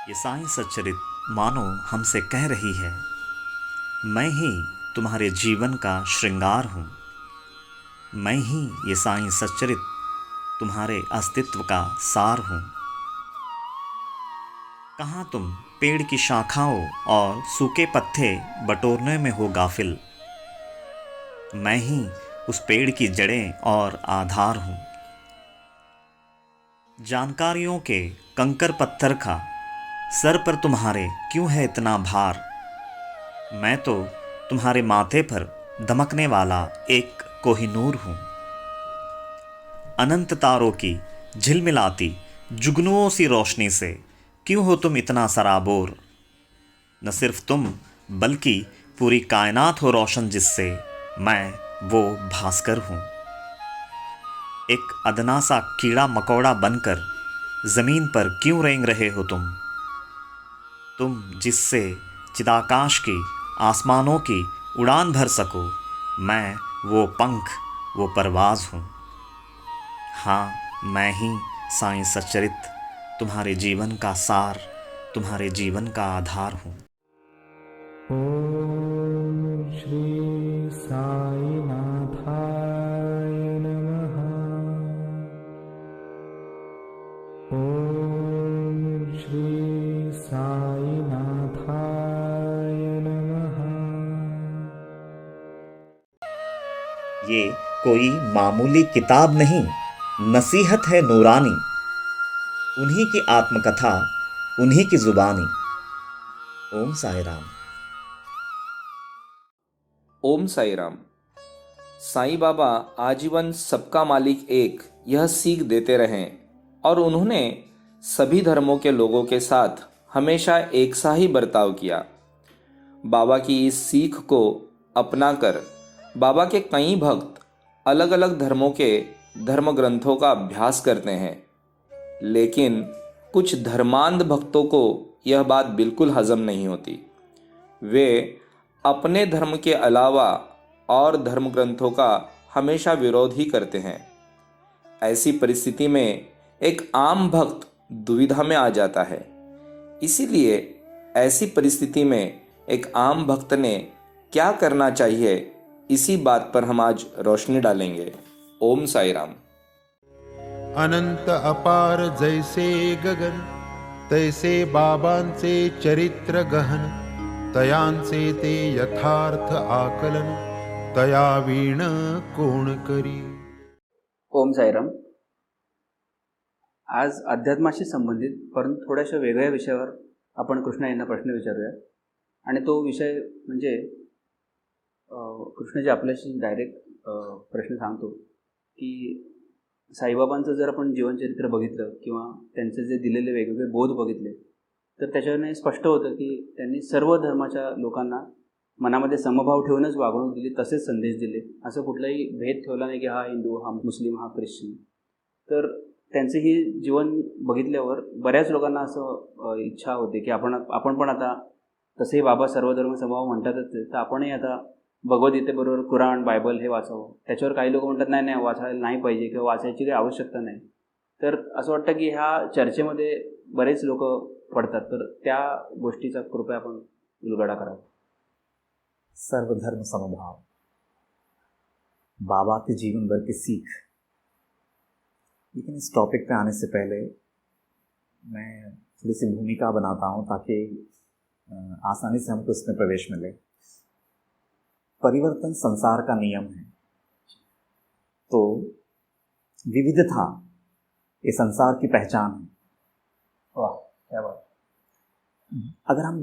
ये साईं सच्चरित मानो हमसे कह रही है, मैं ही तुम्हारे जीवन का श्रृंगार हूँ। मैं ही ये साईं सच्चरित तुम्हारे अस्तित्व का सार हूँ। कहाँ तुम पेड़ की शाखाओं और सूखे पत्ते बटोरने में हो गाफिल। मैं ही उस पेड़ की जड़ें और आधार हूँ। जानकारियों के कंकर पत्थर का सर पर तुम्हारे क्यों है इतना भार। मैं तो तुम्हारे माथे पर दमकने वाला एक कोहिनूर हूँ। अनंत तारों की झिलमिलाती जुगनुओं सी रोशनी से क्यों हो तुम इतना सराबोर। न सिर्फ तुम बल्कि पूरी कायनात हो रोशन जिससे मैं वो भास्कर हूँ। एक अदना सा कीड़ा मकोड़ा बनकर ज़मीन पर क्यों रेंग रहे हो तुम जिससे चिदाकाश की आसमानों की उड़ान भर सको। मैं वो पंख वो परवाज़ हूँ। हाँ, मैं ही साईं सच्चरित तुम्हारे जीवन का सार, तुम्हारे जीवन का आधार हूँ। ओम श्री साईनाथाय नमः। ओम श्री साईनाथाय नमः। ये कोई मामूली किताब नहीं, नसीहत है नूरानी। उन्हीं की आत्मकथा, उन्हीं की जुबानी। ओम साई राम। ओम साई राम। साईं बाबा आजीवन सबका मालिक एक यह सीख देते रहें और उन्होंने सभी धर्मों के लोगों के साथ हमेशा एक सा ही बर्ताव किया। बाबा की इस सीख को अपनाकर बाबा के कई भक्त अलग अलग धर्मों के धर्म ग्रंथों का अभ्यास करते हैं, लेकिन कुछ धर्मांध भक्तों को यह बात बिल्कुल हजम नहीं होती। वे अपने धर्म के अलावा और धर्म ग्रंथों का हमेशा विरोध ही करते हैं। ऐसी परिस्थिति में एक आम भक्त दुविधा में आ जाता है। इसीलिए ऐसी परिस्थिति में एक आम भक्त ने क्या करना चाहिए, इसी बात पर हम आज रोशनी डालेंगे। ओम साई राम। अनंत अपार जैसे गगन, तैसे बाबांचे चरित्र गहन। तयांचे ते यथार्थ आकलन, तया वीण कोण करी। ओम साईराम। आज अध्यात्माशी संबंधित परंतु थोड्याशा वेगळ्या विषयावर आपण कृष्णा यांना प्रश्न विचारूया. आणि तो विषय म्हणजे कृष्णजी आपल्याशी डायरेक्ट प्रश्न सांगतो की साईबाबांचं जर आपण जीवनचरित्र बघितलं किंवा त्यांचे जे दिलेले वेगवेगळे बोध बघितले तर त्याच्याने स्पष्ट होतं की त्यांनी सर्व धर्माच्या लोकांना मनामध्ये समभाव ठेवूनच वागणूक दिली, तसेच संदेश दिले. असं कुठलाही भेद ठेवला नाही की हा हिंदू, हा मुस्लिम, हा ख्रिश्चन. तर त्यांचे ही जीवन बघितल्यावर बऱ्याच लोकांना असं इच्छा होते की आपण पण आता तसेही बाबा सर्वधर्म समभाव म्हणतातच, तर आपणही आता भगवद्गीतेबरोबर कुराण, बायबल हे वाचावं. त्याच्यावर काही लोक म्हणतात नाही नाही वाचायला नाही पाहिजे किंवा वाचायची काही आवश्यकता नाही. तर असं वाटतं की ह्या चर्चेमध्ये बरेच लोक पडतात, तर त्या गोष्टीचा कृपया आपण उलगडा करावा. सर्वधर्म समभाव, बाबा के जीवन भर की सीख। लेकिन इस टॉपिक पे आने से पहले मैं थोड़ी सी भूमिका बनाता हूँ ताकि आसानी से हमको इसमें प्रवेश मिले। परिवर्तन संसार का नियम है, तो विविधता ये संसार की पहचान है। वाह, क्या बात. अगर हम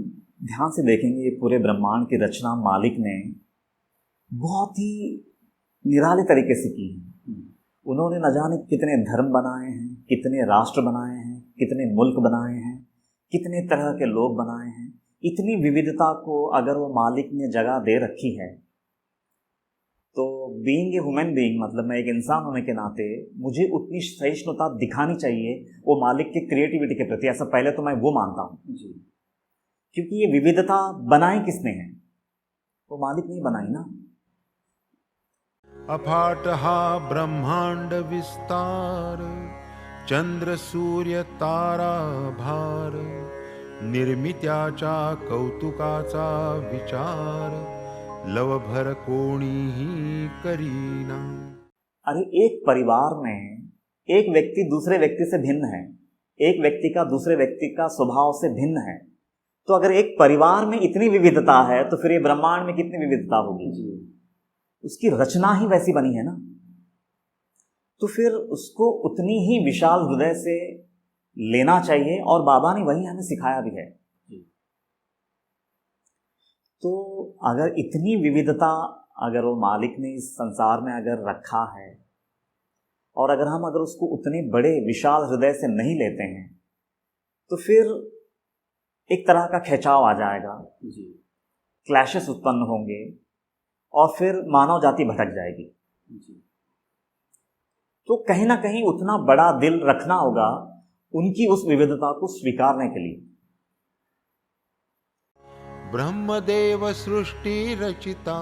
ध्यान से देखेंगे, ये पूरे ब्रह्मांड की रचना मालिक ने बहुत ही निराले तरीके से की है। उन्होंने न जाने कितने धर्म बनाए हैं, कितने राष्ट्र बनाए हैं, कितने मुल्क बनाए हैं, कितने तरह के लोग बनाए हैं। इतनी विविधता को अगर वो मालिक ने जगह दे रखी है, तो बीइंग ए ह्यूमन बीइंग, मतलब मैं एक इंसान होने के नाते मुझे उतनी सहिष्णुता दिखानी चाहिए वो मालिक के क्रिएटिविटी के प्रति। ऐसा पहले तो मैं वो मानता हूँ जी, क्योंकि ये विविधता बनाई किसने है? वो मालिक नहीं बनाई ना। अफाट हा ब्रह्मांड विस्तार, चंद्र सूर्य तारा भार। निर्मित्याच्या कौतुकाचा विचार लवभर कोणीही करीना. अरे एक परिवार में एक व्यक्ति दूसरे व्यक्ति से भिन्न है, एक व्यक्ति का दूसरे व्यक्ति का स्वभाव से भिन्न है, तो अगर एक परिवार में इतनी विविधता है तो फिर ये ब्रह्मांड में कितनी विविधता होगी. उसकी रचना ही वैसी बनी है ना, तो फिर उसको उतनी ही विशाल हृदय से लेना चाहिए, और बाबा ने वही हमें सिखाया भी है. तो अगर इतनी विविधता अगर वो मालिक ने इस संसार में अगर रखा है, और अगर हम उसको उतने बड़े विशाल हृदय से नहीं लेते हैं, तो फिर एक तरह का खिंचाव आ जाएगा, क्लैशेस उत्पन्न होंगे, और फिर मानव जाति भटक जाएगी. तो कहीं ना कहीं उतना बड़ा दिल रखना होगा उनकी उस विविधता को स्वीकारने के लिए. ब्रह्मदेव सृष्टी रचिता,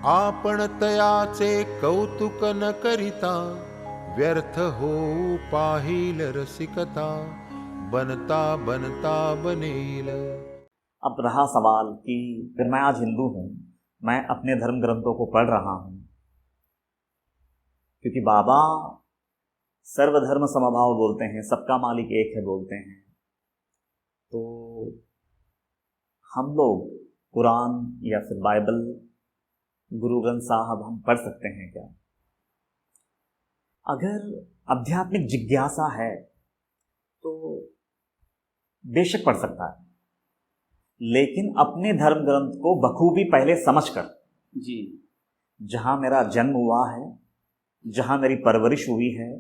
आपण तयाचे कौतुक न करिता, व्यर्थ होऊ पाहिल रसिकता, बनता बनता बनेल. अब रहा सवाल कि फिर मैं आज हिंदू हूँ, मैं अपने धर्म ग्रंथों को पढ़ रहा हूँ, क्योंकि बाबा सर्वधर्म समभाव बोलते हैं, सबका मालिक एक है बोलते हैं, तो हम लोग कुरान या फिर बाइबल, गुरु ग्रंथ साहब हम पढ़ सकते हैं क्या? अगर आध्यात्मिक जिज्ञासा है तो बेशक पढ़ सकता है, लेकिन अपने धर्म ग्रंथ को बखूबी पहले समझकर, जहां मेरा जन्म हुआ है, जहां मेरी परवरिश हुई है,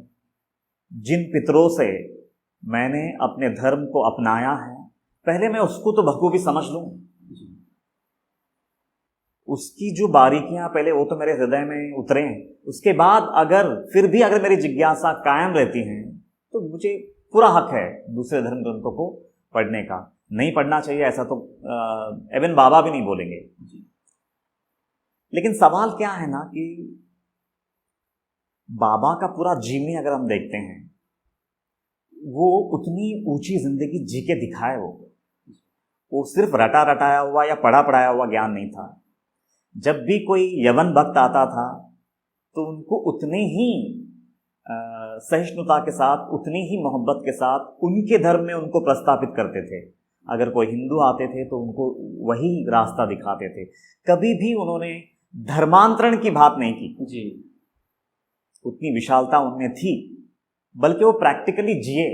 जिन पितरों से मैंने अपने धर्म को अपनाया है, पहले मैं उसको तो बखूबी समझ लूं. उसकी जो बारीकियां पहले वो तो मेरे हृदय में उतरे. उसके बाद फिर भी अगर मेरी जिज्ञासा कायम रहती है तो मुझे पूरा हक है दूसरे धर्म ग्रंथों को पढ़ने का. नहीं पढ़ना चाहिए ऐसा तो एवन बाबा भी नहीं बोलेंगे. लेकिन सवाल क्या है ना कि बाबा का पूरा जीवनी अगर हम देखते हैं, वो उतनी ऊंची जिंदगी जी के दिखाए. वो सिर्फ रटा रटाया हुआ या पढ़ा पढ़ाया हुआ ज्ञान नहीं था. जब भी कोई यवन भक्त आता था तो उनको उतने ही सहिष्णुता के साथ, उतनी ही मोहब्बत के साथ उनके धर्म में उनको प्रस्थापित करते थे. अगर कोई हिंदू आते थे तो उनको वही रास्ता दिखाते थे. कभी भी उन्होंने धर्मांतरण की बात नहीं की. उतनी विशालता उनमें थी, बल्कि वो प्रैक्टिकली जिए.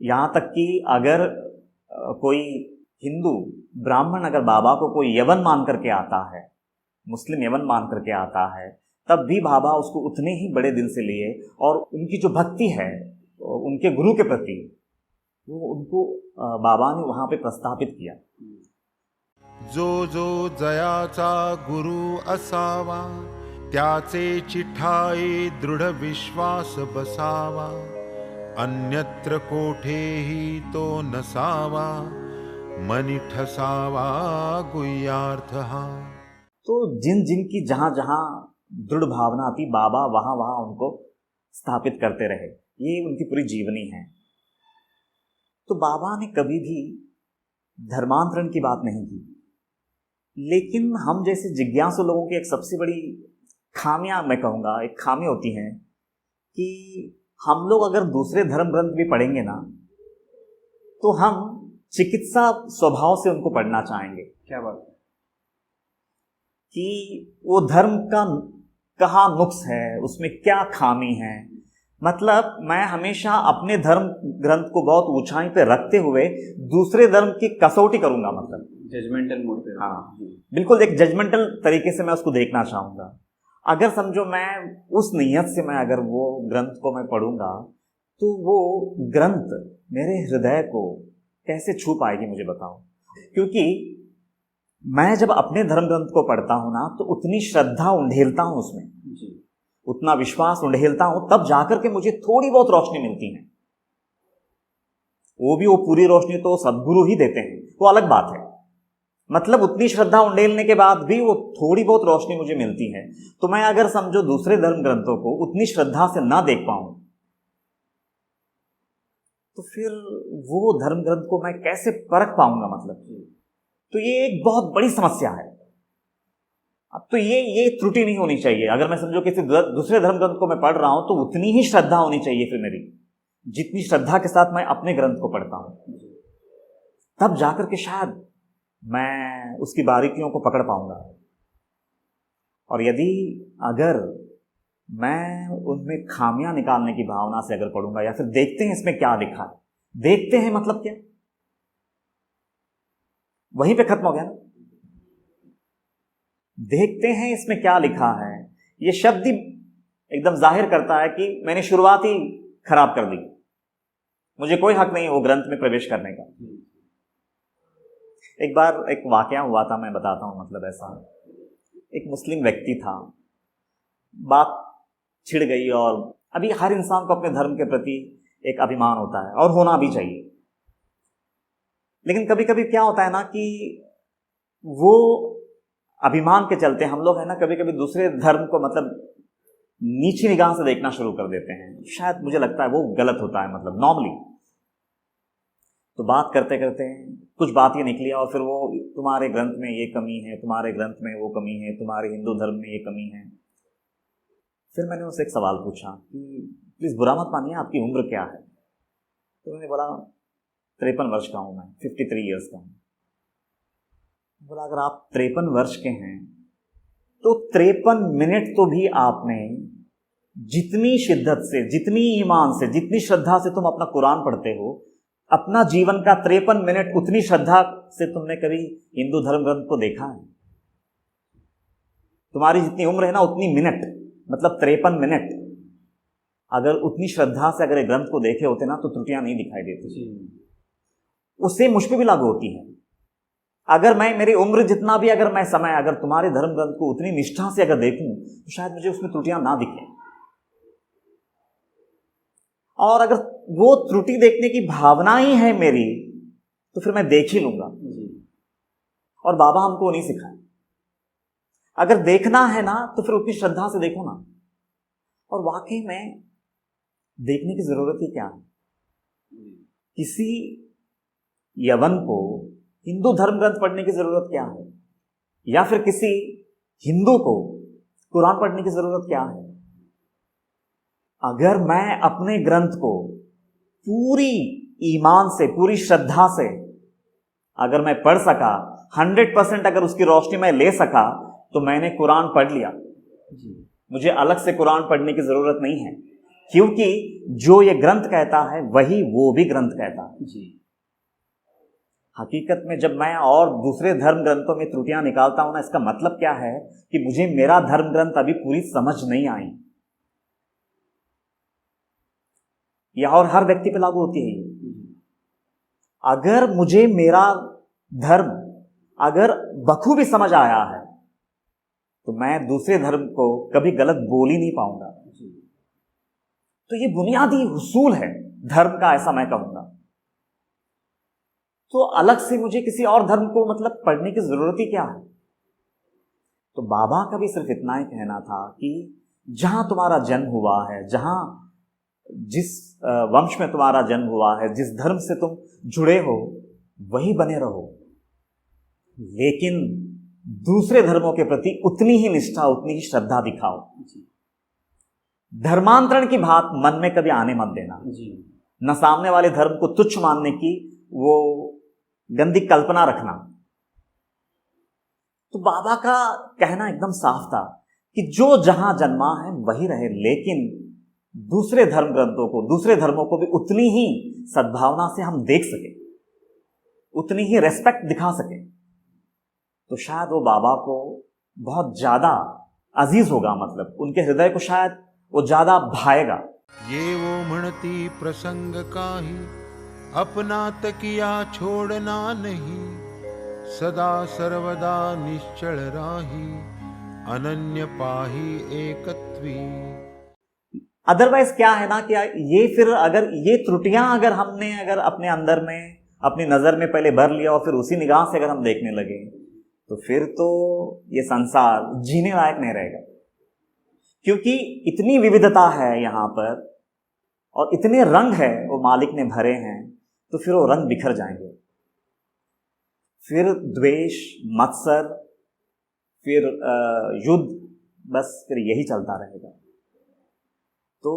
यहाँ तक कि अगर कोई हिंदू ब्राह्मण अगर बाबा को कोई यवन मान करके आता है, मुस्लिम यवन मान करके आता है, तब भी बाबा उसको उतने ही बड़े दिल से लिए, और उनकी जो भक्ति है उनके गुरु के प्रति, वो उनको बाबा ने वहाँ पे प्रस्थापित किया. जो जो जयाचा गुरु असावा, त्याचे चिठाई दृढ विश्वास बसावा, अन्यत्र कोठेही तो नसावा, मनी ठसावा गुह्यार्थ हा. तो जिन जिन की जहाँ जहाँ दृढ़ भावना थी, बाबा वहाँ वहाँ उनको स्थापित करते रहे. ये उनकी पूरी जीवनी है. तो बाबा ने कभी भी धर्मांतरण की बात नहीं की. लेकिन हम जैसे जिज्ञासु लोगों की एक सबसे बड़ी खामियां, मैं कहूँगा एक खामी होती है कि हम लोग अगर दूसरे धर्म ग्रंथ भी पढ़ेंगे ना, तो हम चिकित्सा स्वभाव से उनको पढ़ना चाहेंगे. क्या बात है? कि वो धर्म का कहाँ नुक्स है, उसमें क्या खामी है. मतलब मैं हमेशा अपने धर्म ग्रंथ को बहुत ऊंचाई पे रखते हुए दूसरे धर्म की कसौटी करूंगा. मतलब जजमेंटल मोड पे. हाँ, बिल्कुल एक जजमेंटल तरीके से मैं उसको देखना चाहूँगा. अगर समझो मैं उस नीयत से मैं अगर वो ग्रंथ को मैं पढ़ूंगा, तो वो ग्रंथ मेरे हृदय को कैसे छू पाएगी, मुझे बताओ. क्योंकि मैं जब अपने धर्म ग्रंथ को पढ़ता हूँ ना, तो उतनी श्रद्धा उंडेलता हूँ उसमें, उतना विश्वास उंडेलता हूँ, तब जाकर के मुझे थोड़ी बहुत रोशनी मिलती है. वो पूरी रोशनी तो सद्गुरु ही देते हैं, वो अलग बात है. मतलब उतनी श्रद्धा उंडेलने के बाद भी वो थोड़ी बहुत रोशनी मुझे मिलती है. तो मैं अगर समझो दूसरे धर्म ग्रंथों को उतनी श्रद्धा से ना देख पाऊं, तो फिर वो धर्म ग्रंथ को मैं कैसे परख पाऊंगा? मतलब तो ये एक बहुत बड़ी समस्या है। अब तो ये त्रुटि नहीं होनी चाहिए। अगर मैं समझो किसी दूसरे धर्म ग्रंथ को मैं पढ़ रहा हूं तो उतनी ही श्रद्धा होनी चाहिए फिर मेरी, जितनी श्रद्धा के साथ मैं अपने ग्रंथ को पढ़ता हूं। तब जाकर के शायद मैं उसकी बारीकियों को पकड़ पाऊंगा। और यदि अगर मैं उनमें खामियां निकालने की भावना से अगर पढ़ूंगा, या फिर देखते हैं इसमें क्या लिखा है, देखते हैं मतलब क्या, वहीं पे खत्म हो गया ना। देखते हैं इसमें क्या लिखा है, ये शब्द ही एकदम जाहिर करता है कि मैंने शुरुआत ही खराब कर दी, मुझे कोई हक नहीं वो ग्रंथ में प्रवेश करने का। एक बार एक वाकया हुआ था, मैं बताता हूं। मतलब ऐसा एक मुस्लिम व्यक्ति था, बात छिड़ गई। और अभी हर इंसान को अपने धर्म के प्रति एक अभिमान होता है और होना भी चाहिए, लेकिन कभी कभी क्या होता है ना कि वो अभिमान के चलते हम लोग है ना कभी कभी दूसरे धर्म को मतलब नीची निगाह से देखना शुरू कर देते हैं। शायद मुझे लगता है वो गलत होता है, मतलब नॉर्मली। तो बात करते करते कुछ बात ये निकली और फिर वो तुम्हारे ग्रंथ में ये कमी है, तुम्हारे ग्रंथ में वो कमी है, तुम्हारे हिंदू धर्म में ये कमी है। फिर मैंने उससे एक सवाल पूछा कि प्लीज़ बुरा मत मानिए, आपकी उम्र क्या है? तो उन्होंने बोला 53 वर्ष का हूँ मैं, 53 ईयर्स का हूँ। बोला अगर आप 53 वर्ष के हैं तो 53 मिनट तो भी आपने जितनी शिद्दत से, जितनी ईमान से, जितनी श्रद्धा से तुम अपना कुरान पढ़ते हो, अपना जीवन का 53 मिनट उतनी श्रद्धा से तुमने कभी हिंदू धर्म ग्रंथ को देखा है? तुम्हारी जितनी उम्र है ना उतनी मिनट, मतलब 53 मिनट अगर उतनी श्रद्धा से अगर एक ग्रंथ को देखे होते ना तो त्रुटियां नहीं दिखाई देती। उससे मुझ पे भी लागू होती है। अगर मैं मेरी उम्र जितना भी अगर मैं समय अगर तुम्हारे धर्म ग्रंथ को उतनी निष्ठा से अगर देखूं तो शायद मुझे उसमें त्रुटियां ना दिखें। और अगर वो त्रुटि देखने की भावना ही है मेरी तो फिर मैं देख ही लूंगा। और बाबा हमको नहीं सिखाए, अगर देखना है ना तो फिर उतनी श्रद्धा से देखो ना। और वाकई में देखने की जरूरत ही क्या है? किसी यवन को हिंदू धर्म ग्रंथ पढ़ने की जरूरत क्या है? या फिर किसी हिंदू को कुरान पढ़ने की जरूरत क्या है? अगर मैं अपने ग्रंथ को पूरी ईमान से, पूरी श्रद्धा से अगर मैं पढ़ सका, 100% अगर उसकी रोशनी में ले सका, तो मैंने कुरान पढ़ लिया। मुझे अलग से कुरान पढ़ने की जरूरत नहीं है, क्योंकि जो ये ग्रंथ कहता है वही वो भी ग्रंथ कहता है। हकीकत में जब मैं और दूसरे धर्म ग्रंथों में त्रुटियां निकालता हूं ना, इसका मतलब क्या है कि मुझे मेरा धर्म ग्रंथ अभी पूरी समझ नहीं आई। यह और हर व्यक्ति पे लागू होती है। अगर मुझे मेरा धर्म अगर बखूबी समझ आया है तो मैं दूसरे धर्म को कभी गलत बोल ही नहीं पाऊंगा। तो ये बुनियादी हुसूल है धर्म का, ऐसा मैं कहूंगा। तो अलग से मुझे किसी और धर्म को मतलब पढ़ने की जरूरत ही क्या है? तो बाबा का भी सिर्फ इतना ही कहना था कि जहां तुम्हारा जन्म हुआ है, जहां जिस वंश में तुम्हारा जन्म हुआ है, जिस धर्म से तुम जुड़े हो, वही बने रहो, लेकिन दूसरे धर्मों के प्रति उतनी ही निष्ठा, उतनी ही श्रद्धा दिखाओ। धर्मांतरण की बात मन में कभी आने मत देना। न सामने वाले धर्म को तुच्छ मानने की वो गंदी कल्पना रखना। तो बाबा का कहना एकदम साफ था कि जो जहां जन्मा है वही रहे, लेकिन दूसरे धर्म ग्रंथों को, दूसरे धर्मों को भी उतनी ही सद्भावना से हम देख सके, उतनी ही रेस्पेक्ट दिखा सके, तो शायद वो बाबा को बहुत ज्यादा अजीज होगा। मतलब उनके हृदय को शायद वो ज्यादा भाएगा। ये वो म्हणती प्रसंग काही, अपना तकिया छोड़ना नहीं, सदा सर्वदा निश्चल राही, अनन्य पाही एकत्वी। अदरवाइज क्या है ना कि ये फिर अगर ये त्रुटियां अगर हमने अगर अपने अंदर में, अपनी नजर में पहले भर लिया और फिर उसी निगाह से अगर हम देखने लगे, तो फिर तो ये संसार जीने लायक नहीं रहेगा। क्योंकि इतनी विविधता है यहाँ पर, और इतने रंग है वो मालिक ने भरे हैं, तो फिर वो रंग बिखर जाएंगे। फिर द्वेष, मत्सर, फिर युद्ध, बस फिर यही चलता रहेगा। तो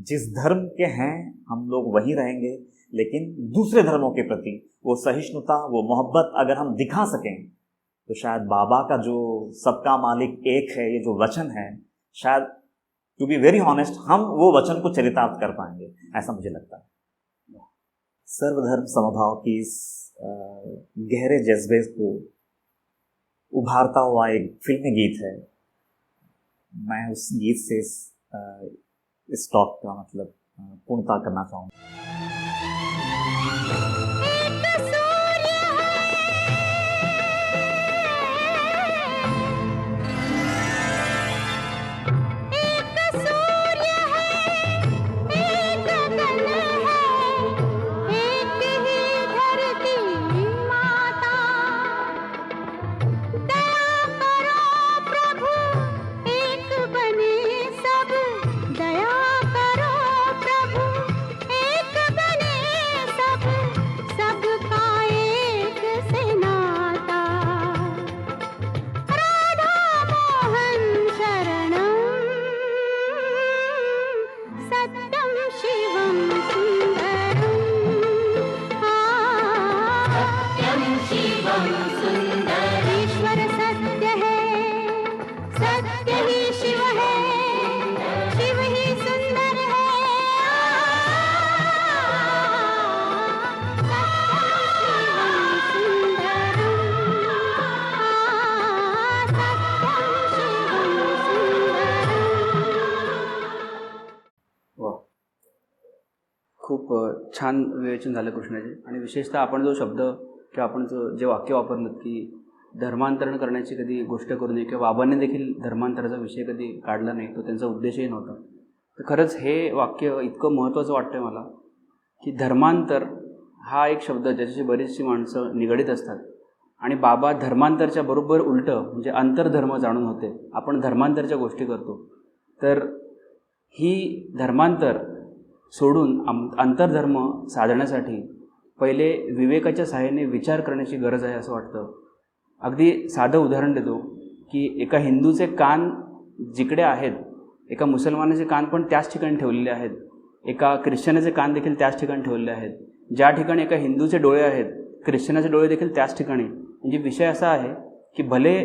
जिस धर्म के हैं हम लोग वही रहेंगे, लेकिन दूसरे धर्मों के प्रति वो सहिष्णुता, वो मोहब्बत अगर हम दिखा सकें तो शायद बाबा का जो सबका मालिक एक है, ये जो वचन है, शायद टू बी वेरी ऑनेस्ट हम वो वचन को चरितार्थ कर पाएंगे, ऐसा मुझे लगता है। सर्वधर्म समभाव की इस गहरे जज्बे को उभारता हुआ एक फिल्मी गीत है। मैं उस गीत से इस टॉक का मतलब पूर्णता करना चाहूँगा। खूप छान विवेचन झालं कृष्णाचे. आणि विशेषतः आपण जो शब्द किंवा आपण जे वाक्य वापरलं की धर्मांतरण करण्याची कधी गोष्ट करू नये, किंवा बाबांनी देखील धर्मांतराचा विषय कधी काढला नाही, तो त्यांचा उद्देशही नव्हता. तर खरंच हे वाक्य इतकं महत्त्वाचं वाटतं आहे मला की धर्मांतर हा एक शब्द ज्याच्याशी बरीचशी माणसं निगडीत असतात, आणि बाबा धर्मांतरच्या बरोबर उलटं म्हणजे अंतर्धर्म जाणून होते. आपण धर्मांतरच्या गोष्टी करतो, तर ही धर्मांतर सोडून अंतर्धर्म साधण्यासाठी पहिले विवेकाच्या सहाय्याने विचार करण्याची गरज आहे असं वाटतं. अगदी साधं उदाहरण देतो की एका हिंदूचे कान जिकडे आहेत, एका मुसलमानाचे कान पण त्याच ठिकाणी ठेवलेले आहेत, एका ख्रिश्चनाचे कान देखील त्याच ठिकाणी ठेवलेले आहेत. ज्या ठिकाणी एका हिंदूचे डोळे आहेत, ख्रिश्चनाचे डोळे देखील त्याच ठिकाणी. म्हणजे विषय असा आहे की भले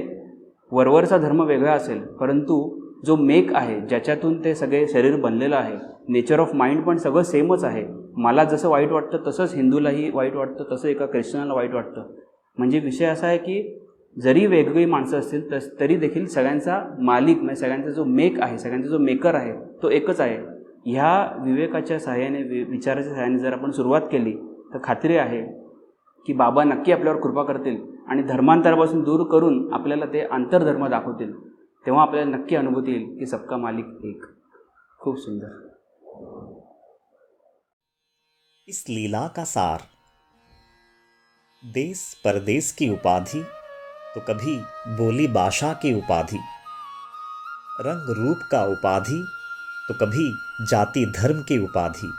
वरवरचा धर्म वेगळा असेल, परंतु जो मेक आहे, ज्याच्यातून ते सगळे शरीर बनलेलं आहे, नेचर ऑफ माइंड पण सगळं सेमच आहे. मला जसं वाईट वाटतं तसंच हिंदूलाही वाईट वाटतं, तसं एका ख्रिश्चनाला वाईट वाटतं. म्हणजे विषय असा आहे की जरी वेगवेगळी माणसं असतील तरी देखील सगळ्यांचा मालिक, म्हणजे सगळ्यांचा जो मेक आहे, सगळ्यांचा जो मेकर आहे, तो एकच आहे. ह्या विवेकाच्या सहाय्याने, विचाराच्या सहाय्याने जर आपण सुरुवात केली तर खात्री आहे की बाबा नक्की आपल्यावर कृपा करतील आणि धर्मांतरापासून दूर करून आपल्याला ते आंतरधर्म दाखवतील. तेव्हा आपल्याला नक्की अनुभूती येईल की सबका मालिक एक. खूप सुंदर. इस लीला का सार, देश परदेश की उपाधि तो कभी बोली भाषा की उपाधि, रंग रूप का उपाधि तो कभी जाति धर्म की उपाधि.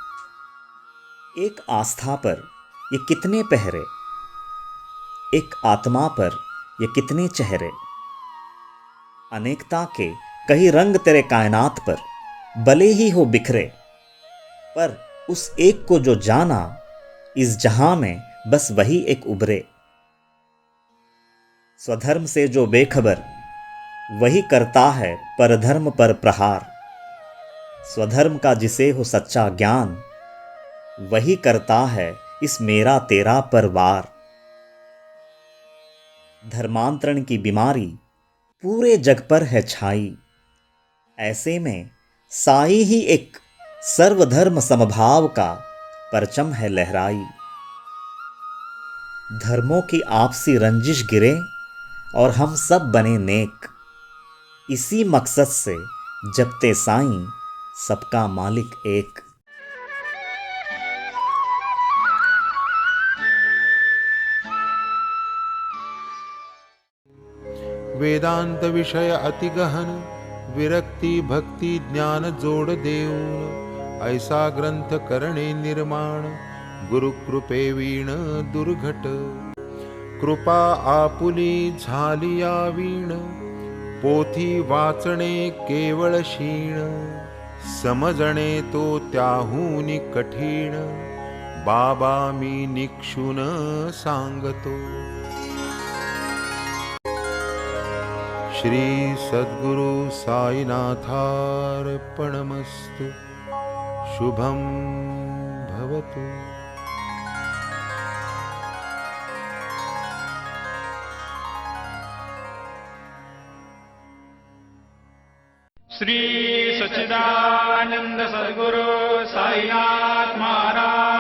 एक आस्था पर ये कितने पहरे, एक आत्मा पर ये कितने चेहरे. अनेकता के कई रंग तेरे कायनात पर भले ही हो बिखरे, पर उस एक को जो जाना इस जहां में बस वही एक उभरे. स्वधर्म से जो बेखबर वही करता है परधर्म पर प्रहार. स्वधर्म का जिसे हो सच्चा ज्ञान वही करता है इस मेरा तेरा पर वार. धर्मांतरण की बीमारी पूरे जग पर है छाई, ऐसे में साई ही एक सर्वधर्म समभाव का परचम है लहराई. धर्मों की आपसी रंजिश गिरे और हम सब बने नेक, इसी मकसद से जपते साईं सबका मालिक एक. वेदांत विषय अति गहन, विरक्ती भक्ती ज्ञान जोड देऊन ऐसा ग्रंथ करणे निर्माण गुरुकृपे वीण दुर्घट कृपा आपुली झाली या वीण पोथी वाचणे केवळ क्षीण समजणे तो त्याहून कठीण बाबा मी निक्षून सांगतो श्री सद्गुरु साईनाथार्पणमस्तु शुभं भवतु श्री सच्चिदानंद सद्गुरु साईनाथ महाराज